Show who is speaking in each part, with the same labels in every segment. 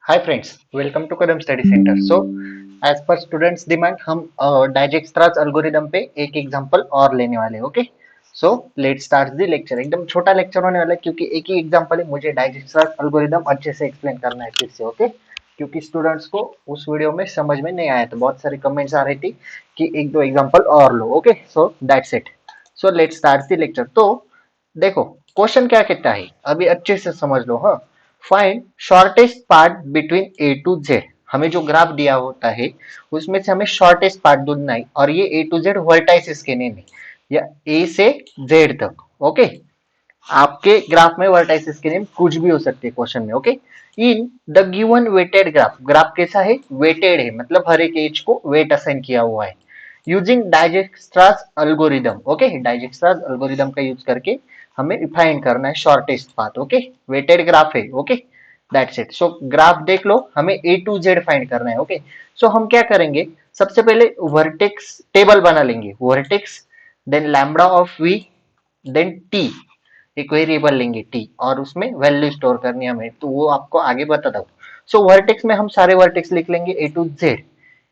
Speaker 1: Hi friends, welcome to Kadam study centre. So as per students demand हम Dijkstra's algorithm पे एक example और लेने वाले हैं। Okay, so let's start the lecture. एकदम छोटा लेक्चर होने वाला है क्योंकि एक ही एग्जांपल है, मुझे डाइजेक्स्ट्रास एल्गोरिदम अच्छे से एक्सप्लेन करना है फिर से। ओके, क्योंकि स्टूडेंट्स को उस वीडियो में समझ में नहीं आया, तो बहुत सारे कमेंट्स आ रही थी कि एक दो एग्जांपल और लो। Okay, so that's it. So let's start the lecture. तो देखो, क्वेश्चन क्या कहता है अभी अच्छे से समझ लो। हाँ, find shortest part between A to Z. हमें जो ग्राफ दिया होता है उसमें से हमें शॉर्टेस्ट पार्ट ढूंढना है, और ये ए टू जेड वर्टाइसिस के नेम है, या ए से जेड तक। ओके, आपके ग्राफ में वर्टाइसिस के नेम कुछ भी हो सकते हैं क्वेश्चन में। Okay, in the given weighted graph, graph कैसा है? वेटेड है, मतलब हर एक एज को वेट असाइन किया हुआ है using Dijkstra's algorithm. Okay, Dijkstra's algorithm का यूज करके हमें फाइंड करना है shortest path. Okay, weighted graph है। Okay, that's it. So graph देख लो, हमें ए टू जेड फाइंड करना है। ओके, सो हम क्या करेंगे, सबसे पहले वर्टेक्स टेबल बना लेंगे। Vertex, then lambda of V, then T, एक वेरिएबल लेंगे टी, और उसमें वैल्यू स्टोर करनी है हमें, तो वो आपको आगे बताता हूँ। सो वर्टेक्स में हम सारे वर्टेक्स लिख लेंगे A to Z,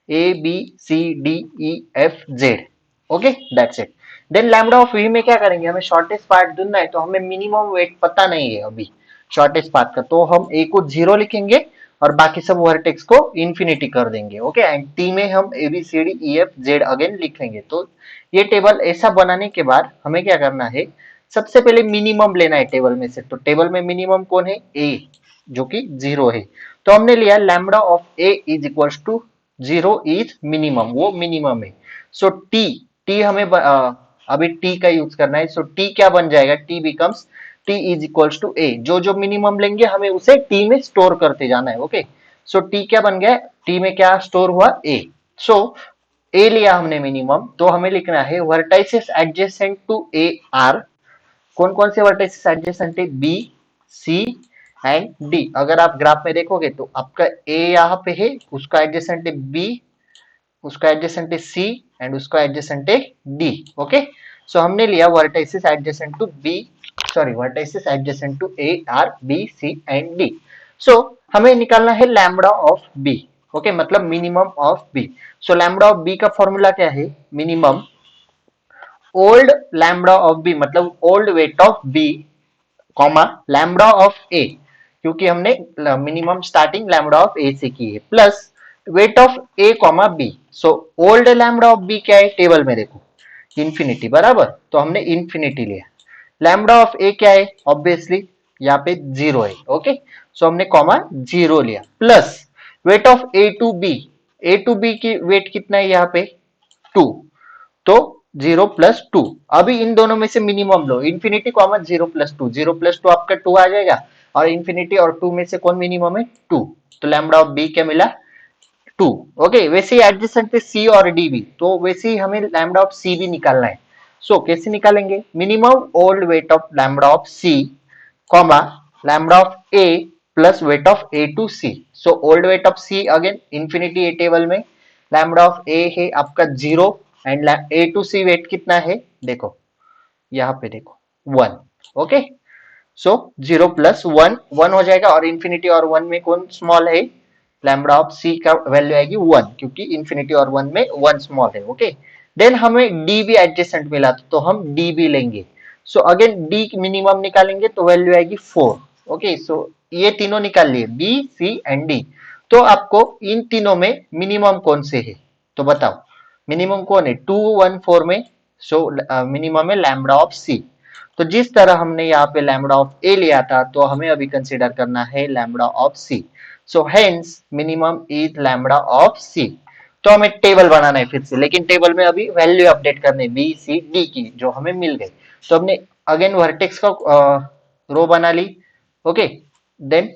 Speaker 1: A B C D E F Z. Okay, that's it. Then lambda of V में क्या करेंगे, हमें शॉर्टेस्ट पार्ट ढूंढना है, तो हमें मिनिमम वेट पता नहीं है अभी शॉर्टेस्ट पार्ट का, तो हम ए को जीरो लिखेंगे और बाकी सब वर्टेक्स को इंफिनिटी कर देंगे। ओके, एंड टी में हम A B C D E F Z again लिख लेंगे। तो ये टेबल ऐसा बनाने के बाद हमें क्या करना है, सबसे पहले मिनिमम लेना है टेबल में से। तो टेबल में मिनिमम कौन है? ए, जो कि जीरो है। तो हमने लिया lambda of A is equals to zero is minimum, वो मिनिमम है। सो टी, टी हमें अभी टी का यूज करना है। सो टी क्या बन जाएगा? T becomes T is equals to A, जो जो मिनिमम लेंगे हमें उसे टी में स्टोर करते जाना है। ओके, सो टी क्या बन गया? टी में क्या स्टोर हुआ? ए। सो ए लिया हमने मिनिमम, तो हमें लिखना है vertices adjacent to A are. कौन कौन से वर्टेक्स एडजेसेंट है? B, C and D. अगर आप ग्राफ में देखोगे तो आपका ए यहाँ पे है, उसका एडजेसेंट है बी, उसका एडजेसेंट है सी, एंड उसका एडजेसेंट है डी। ओके, सो हमने लिया vertices adjacent to B, sorry vertices adjacent to A are B C and D. So हमें निकालना है लैम्बडा ऑफ बी। ओके, मतलब minimum of B. So lambda of B का formula क्या है? Minimum old lambda of B, मतलब old weight of B, comma lambda of A, क्योंकि हमने minimum starting lambda of A से की है, plus weight of A comma B. So old lambda of B क्या है? टेबल में देखो, इंफिनिटी, बराबर, तो हमने इंफिनिटी लिया। लैम्बडा ऑफ ए क्या है? ऑब्वियसली यहाँ पे जीरो है। ओके, सो हमने कॉमा जीरो लिया, plus weight of A to B, A to B की वेट कितना है यहाँ पे? टू। तो जीरो प्लस टू, अभी इन दोनों में से मिनिमम लो, infinity comma zero plus two, zero plus two आपका टू आ जाएगा, और इंफिनिटी और टू में से कौन मिनिमम है? टू। तो लैम्बडा ऑफ बी क्या मिला? टू। ओके, वैसे ही एडजेसेंट है सी और डी भी, तो वैसे ही हमें लैम्बडा ऑफ सी भी निकालना है। सो कैसे निकालेंगे? Minimum old weight of lambda of C, comma lambda of A plus weight of A to C. So old weight of C again infinity A table में, लैम्बडा ऑफ ए है आपका zero, and A to C weight कितना है? देखो यहाँ पे देखो, one. Okay, so zero plus one, one हो जाएगा, और इंफिनिटी और वन में कौन स्मॉल है? लैम्बडा ऑफ सी का वैल्यू आएगी वन, क्योंकि इंफिनिटी और वन में वन स्मॉल है। ओके, देन हमें डी भी एडजेसेंट मिला, तो हम डी भी लेंगे। सो अगेन डी मिनिमम निकालेंगे तो वैल्यू आएगी फोर। ओके, सो ये तीनों निकाल लिए, बी सी एंड डी। तो आपको इन तीनों में मिनिमम कौन से है, तो बताओ मिनिमम कौन है? टू वन फोर में। सो मिनिमम है लैम्बडा ऑफ सी। तो जिस तरह हमने यहाँ पे लैम्बडा ऑफ ए लिया था, तो हमें अभी कंसीडर करना है lambda of C. So hence minimum is lambda of C. तो हमें टेबल बनाना है फिर से, लेकिन टेबल में अभी वैल्यू अपडेट करने बी सी डी की, जो हमें मिल गई। तो हमने अगेन वर्टेक्स का रो बना ली। Okay, then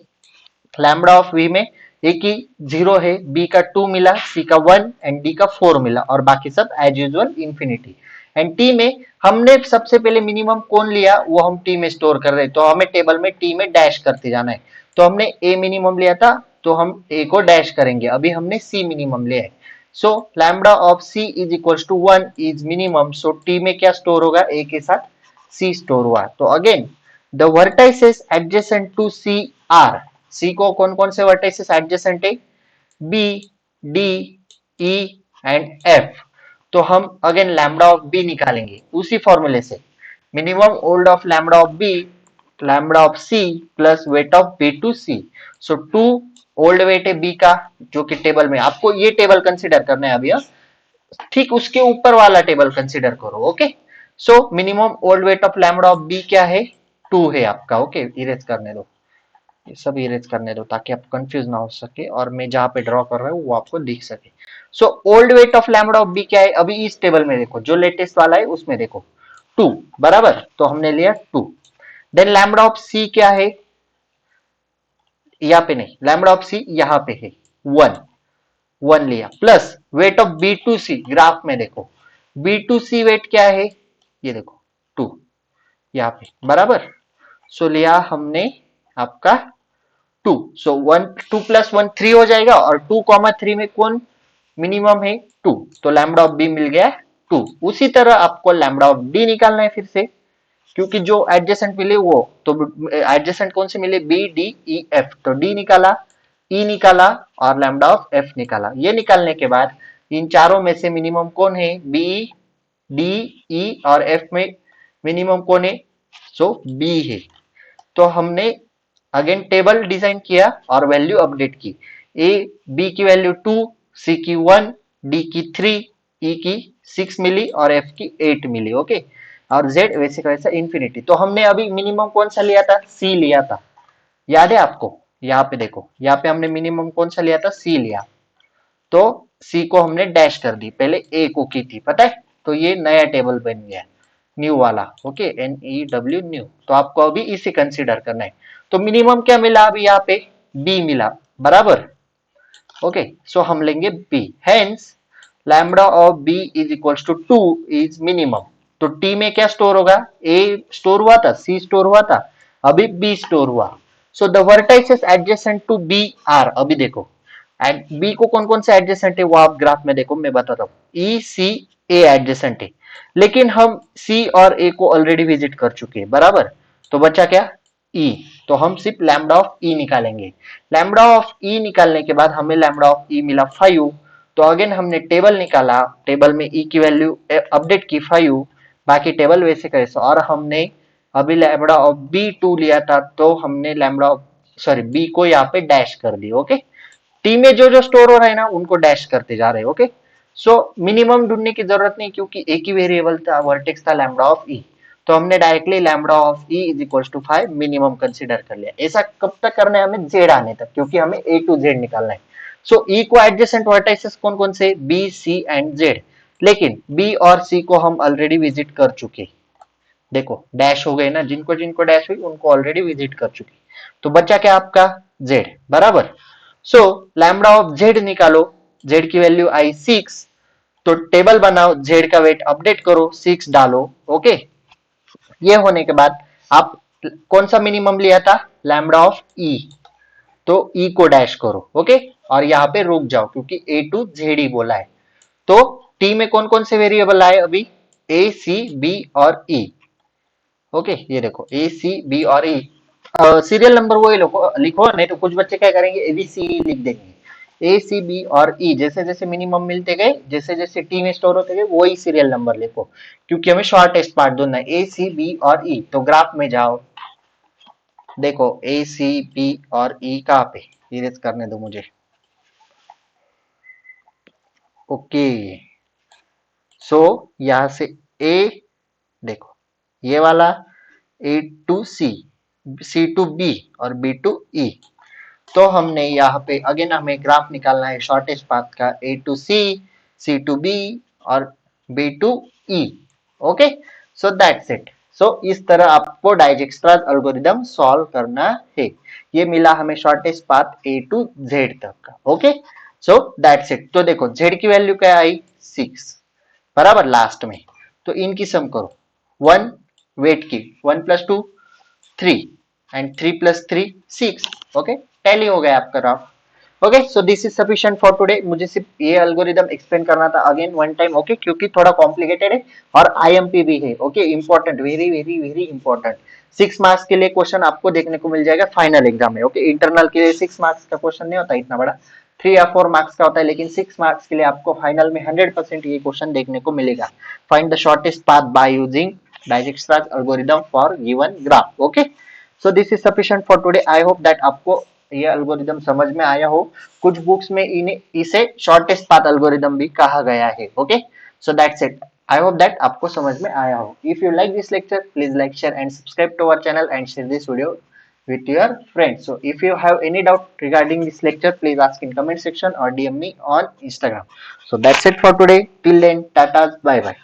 Speaker 1: lambda of V में ए की जीरो है, बी का टू मिला, सी का वन एंड डी का फोर मिला, और बाकी सब as usual infinity. And T में हमने सबसे पहले मिनिमम कौन लिया, वो हम टी में स्टोर कर रहे हैं, तो हमें टेबल में टी में डैश करते जाना है। तो हमने ए मिनिमम लिया था, तो हम ए को डैश करेंगे, अभी हमने सी मिनिमम लिया है। So lambda of C is equal to one is minimum. So T में क्या स्टोर होगा? ए के साथ सी स्टोर हुआ। तो again the vertices adjacent to C are, C को कौन कौन से वर्टिसेस एडजेसेंट है, B, D, E and F. तो हम अगेन लैम्डा ऑफ बी निकालेंगे उसी फॉर्मूले से, minimum old of lambda of B, lambda of C plus weight of B to C. So 2 old weight है बी का, जो कि टेबल में आपको ये टेबल कंसिडर करना है अभी, ठीक उसके ऊपर वाला टेबल कंसिडर करो। Okay, so minimum old weight of lambda of B क्या है, 2 है आपका। ओके, इरेज करने दो, ये सब इरेज करने दो ताकि आप कंफ्यूज ना हो सके और मैं जहां पे ड्रॉ कर रहा हूँ वो आपको दिख सके। So old weight of lambda of B क्या है, अभी इस टेबल में देखो, जो लेटेस्ट वाला है उसमें देखो 2, बराबर, तो हमने लिया 2। देन लैम्डा ऑफ सी क्या है, यहाँ पे नहीं, लैम्डा ऑफ सी यहाँ पे है 1, 1 लिया, plus weight of B to C, graph में देखो बी टू सी वेट क्या है, ये देखो 2 यहाँ पे, बराबर। सो लिया हमने आपका 2। सो 1 2 प्लस 1 3 हो जाएगा, और 2,3 में कौन मिनिमम है, 2, तो लैम्डा ऑफ बी मिल गया 2। उसी तरह आपको लैम्डा ऑफ डी निकालना है फिर से, क्योंकि जो एडजेसेंट मिले वो, तो एडजेसेंट कौन से मिले, बी, डी, ई, एफ, तो डी निकाला, ई निकाला और लैम्डा ऑफ एफ निकाला। ये निकालने के बाद इन चारों में से मिनिमम कौन है, बी, डी, ई और एफ में मिनिमम कौन है, सो बी है। तो हमने अगेन टेबल डिजाइन किया और वैल्यू अपडेट की, ए बी की वैल्यू 2, सी की 1, डी की 3, ई की 6 मिली और एफ की 8 मिली। ओके, और जेड वैसे का वैसा इंफिनिटी। तो हमने अभी मिनिमम कौन सा लिया था, सी लिया था, याद है आपको, यहाँ पे देखो, यहाँ पे हमने मिनिमम कौन सा लिया था, सी लिया, तो सी को हमने डैश कर दी, पहले ए को की थी, पता है, तो ये नया टेबल बन गया, न्यू वाला। Okay, N E W new, तो आपको अभी इसे कंसीडर करना है। तो मिनिमम क्या मिला अभी यहाँ पे, बी मिला, बराबर। ओके, सो हम लेंगे B, hence lambda of B is equals to 2 is minimum. तो टी में क्या स्टोर होगा, ए स्टोर हुआ था, सी स्टोर हुआ था, अभी बी स्टोर हुआ। So the vertices adjacent to B are, अभी देखो एंड बी को कौन कौन से एडजेसेंट है वो आप ग्राफ में देखो, मैं बताता हूँ, ई, सी, ए एडजेसेंट है, लेकिन हम सी और ए को ऑलरेडी विजिट कर चुके हैं, बराबर। तो बचा क्या, ई, तो हम सिर्फ लैम्डा ऑफ ई निकालेंगे। लैम्डा ऑफ ई निकालने के बाद हमें लैम्डा ऑफ ई मिला 5, तो अगेन हमने टेबल निकाला, टेबल में ई की वैल्यू अपडेट की 5, बाकी टेबल वैसे कैसे, और हमने अभी लैम्डा ऑफ बी 2 लिया था, तो हमने लैम्डा ऑफ सॉरी बी को यहाँ पे डैश कर दी। ओके, टी में जो जो स्टोर हो रहा है ना उनको डैश करते जा रहे हैं। ओके, सो मिनिमम ढूंढने की जरूरत नहीं, क्योंकि एक ही वेरिएबल था, वर्टेक्स था लैम्डा ऑफ ई, तो हमने directly lambda of E is equal to 5 minimum consider कर लिया। ऐसा कब तक करना है हमें, जेड आने तक, क्योंकि हमें ए टू जेड निकालना है। सो ई को एडजेसेंट वर्टाइसेस कौन कौन से, बी, सी एंड जेड, लेकिन बी और सी को हम ऑलरेडी विजिट कर चुके, देखो डैश हो गए ना, जिनको जिनको डैश हुई उनको ऑलरेडी विजिट कर चुकी, तो बचा क्या आपका, जेड, बराबर। सो लैम्डा ऑफ जेड निकालो, जेड की वैल्यू आई 6, तो टेबल बनाओ, जेड का वेट अपडेट करो, 6 डालो। ओके, ये होने के बाद आप कौन सा मिनिमम लिया था, लैम्डा ऑफ ई, तो ई को डैश करो। ओके, और यहाँ पे रुक जाओ क्योंकि ए टू जेड ही बोला है। तो टी में कौन कौन से वेरिएबल आए अभी, ए, सी, बी और ई। ओके, ये देखो ए, सी, बी और ई, सीरियल नंबर वही लिखो, नहीं तो कुछ बच्चे क्या करेंगे, एबीसी लिख देंगे। ए, सी, बी और ई जैसे जैसे मिनिमम मिलते गए, जैसे जैसे टी में स्टोर होते गए, वही सीरियल नंबर लिखो, क्योंकि हमें शॉर्टेस्ट पार्ट ढूंढना है, ए, सी, बी और ई। तो ग्राफ में जाओ, देखो ए, सी, बी और ई कहाँ पे, इरेज करने दो मुझे। ओके, सो यहां से ए, देखो ये वाला, A to C, C to B और बी टू ई। तो हमने यहाँ पे अगेन हमें ग्राफ निकालना है शॉर्टेस्ट पाथ का, A to C to B और B to E. Okay, so that's it. So इस तरह आपको डाइजेक्स्ट्रा एल्गोरिदम सॉल्व करना है। ये मिला हमें shortest path A to Z तक का। Okay, so that's it. तो देखो जेड की वैल्यू क्या आई, 6, बराबर, लास्ट में। तो इनकी सम करो, 1 वेट की, 1 plus 2 3 and 3 plus 3 6। Okay, tally हो गया आपका graph. Okay, so this is sufficient for today. मुझे सिर्फ ये एल्गोरिदम एक्सप्लेन करना था अगेन वन टाइम, ओके, क्योंकि थोड़ा कॉम्प्लिकेटेड है और आईएमपी भी है। Okay, important, very very very important. 6 marks के लिए क्वेश्चन आपको देखने को मिल जाएगा फाइनल एग्जाम में। ओके, इंटरनल के लिए 6 मार्क्स का क्वेश्चन नहीं होता इतना बड़ा, 3 या 4 मार्क्स का होता है, लेकिन 6 मार्क्स के लिए आपको फाइनल में 100% ये क्वेश्चन देखने को मिलेगा। Find the shortest path by using Dijkstra's algorithm for given graph. Okay, so this is sufficient for today. I hope that आपको ये एल्गोरिदम समझ में आया हो। कुछ बुक्स में इन्हें इसे शॉर्टेस्ट पाथ एल्गोरिदम भी कहा गया है। Okay, so that's it. I hope that आपको समझ में आया हो। If you like this lecture, please like, share and subscribe to our channel and share this video with your friends. So if you have any doubt regarding this lecture, please ask in comment section or DM me on Instagram. So that's it for today. Till then, tata, bye bye.